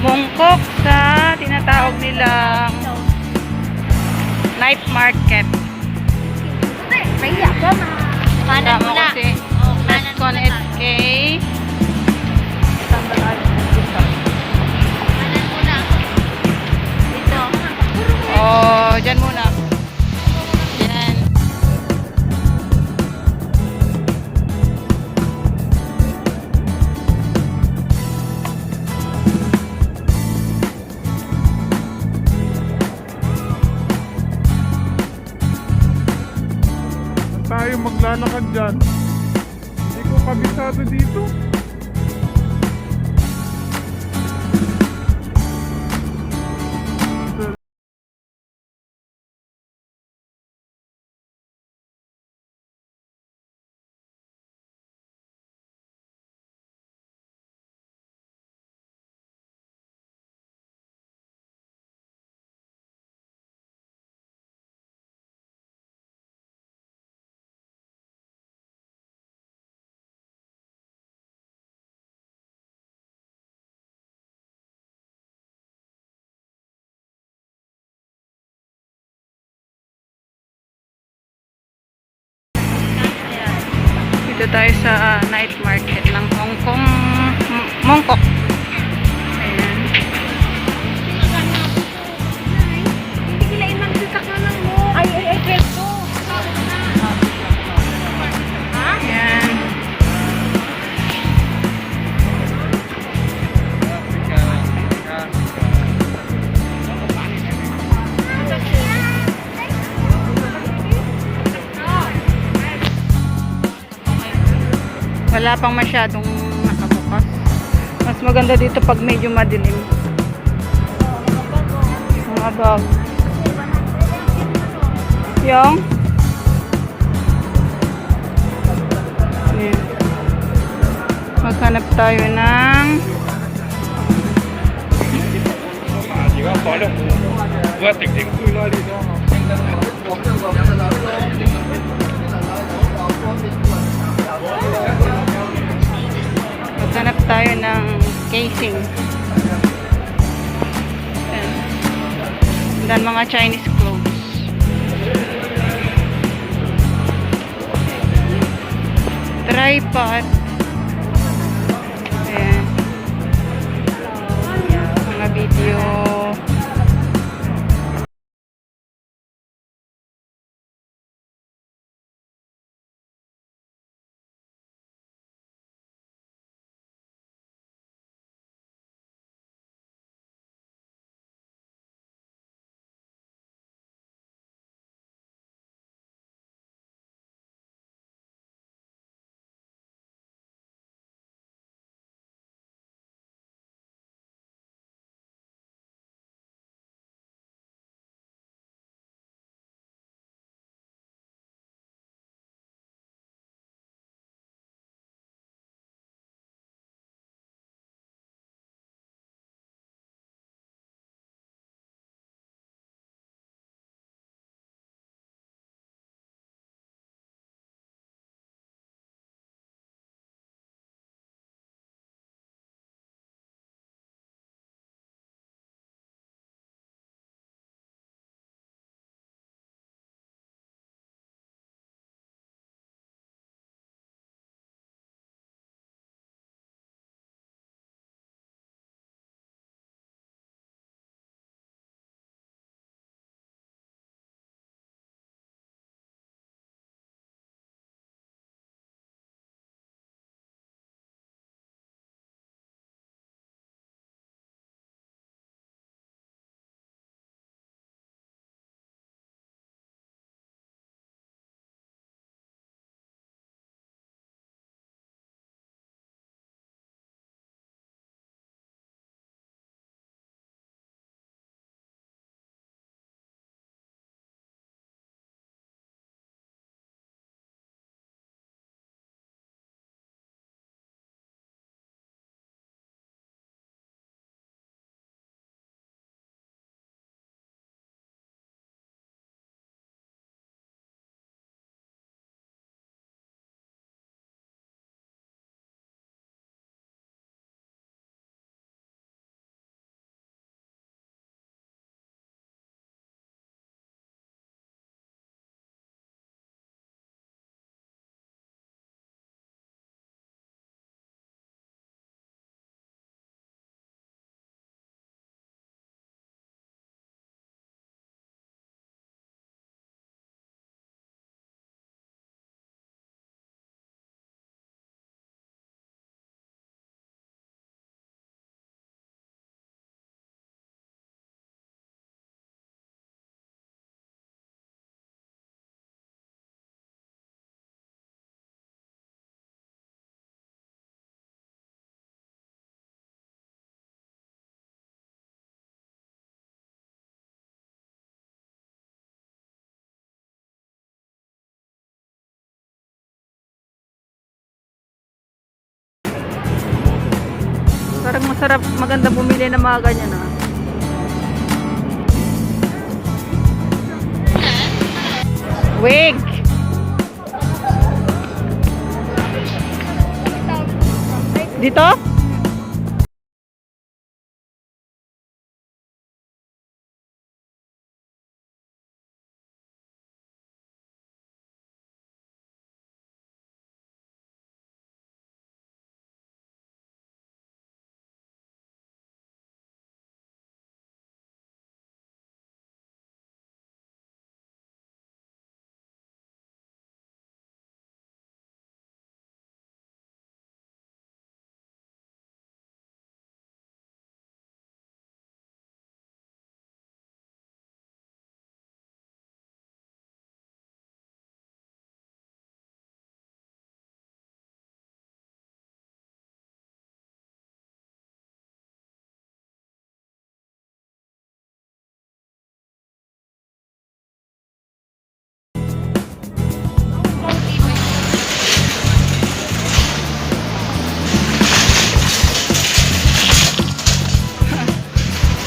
Mungkok sa tinatawag nilang night market. Kaya ka na. Kanan Tama muna. kasi Kanan Lescon muna. SK. Kanan muna. Dito. Oh, dyan muna. Yan. Tayo maglalakad dyan. Hindi ko kabisado dito. Dito tayo sa night market ng Hong Kong Mongkok. Ayan. Hindi kilain lang sa kanan mo. Ay, presto. Ha? Ayan. Wala pang masyadong nakabukas. Mas maganda dito pag medyo madilim. Mga bag. Yung? Ayan. Maghanap tayo ng maghanap tayo ng casing. Ayan. Dan mga Chinese clothes. Tripod. Ayan. Mga video. Parang masarap, maganda bumili ng mga ganyan ah. Wig! Dito?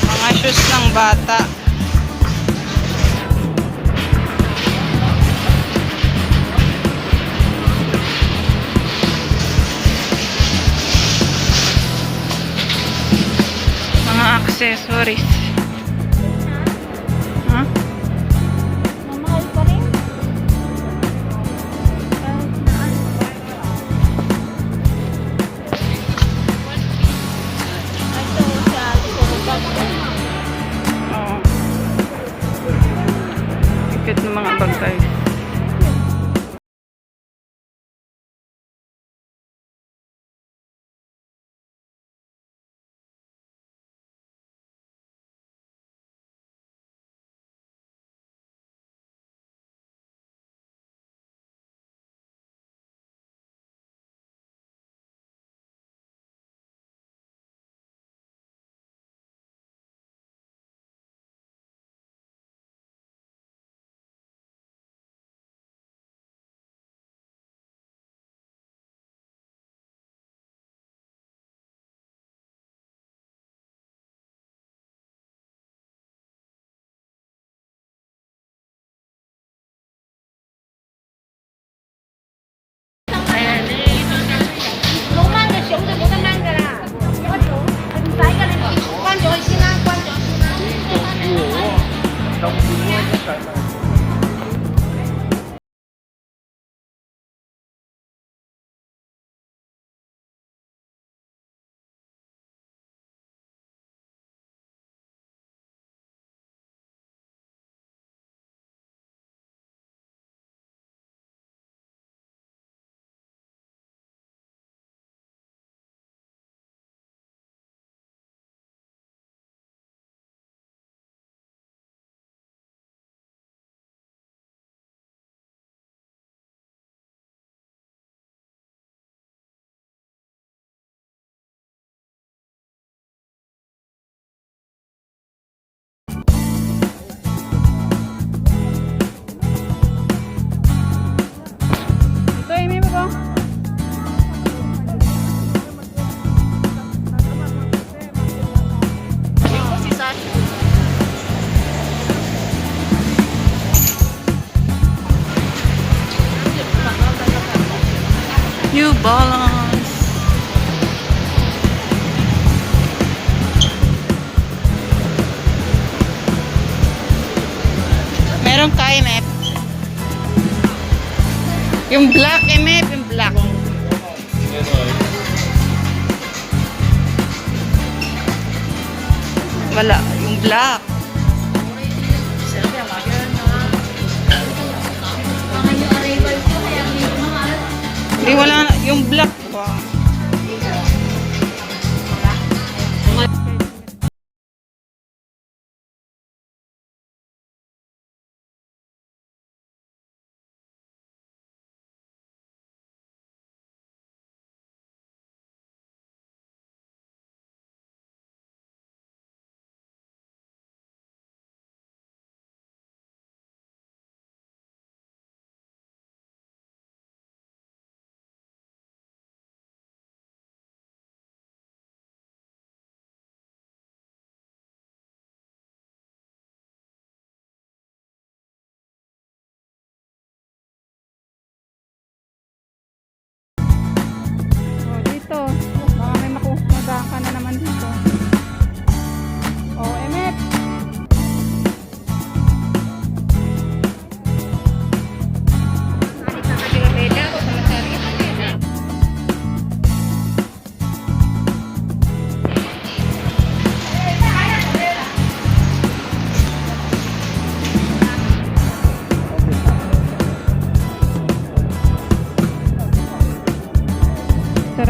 Mga shoes ng bata. Mga accessories. Ha? Mamahal pa rin. Ito sa Surubag. Oo. Ikit ng mga bag guys. Ito, Amy mo ba? New Balance. Meron ka, Mep. Yung black, Mep. Yung black. Wala. Yung black. Hindi, wala na. Yung black ba?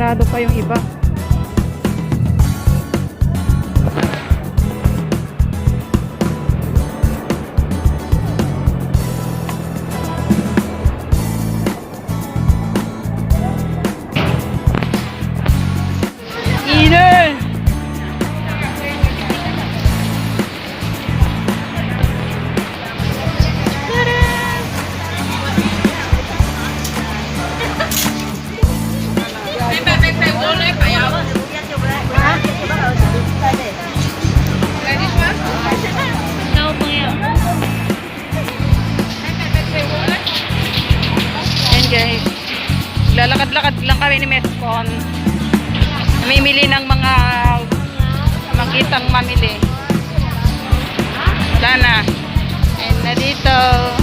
sarado pa yung iba. Inner! Ayan guys, lalakad-lakad lang kami ni Mescon. Namimili ng mga makitang mamili. Wala na. And na dito.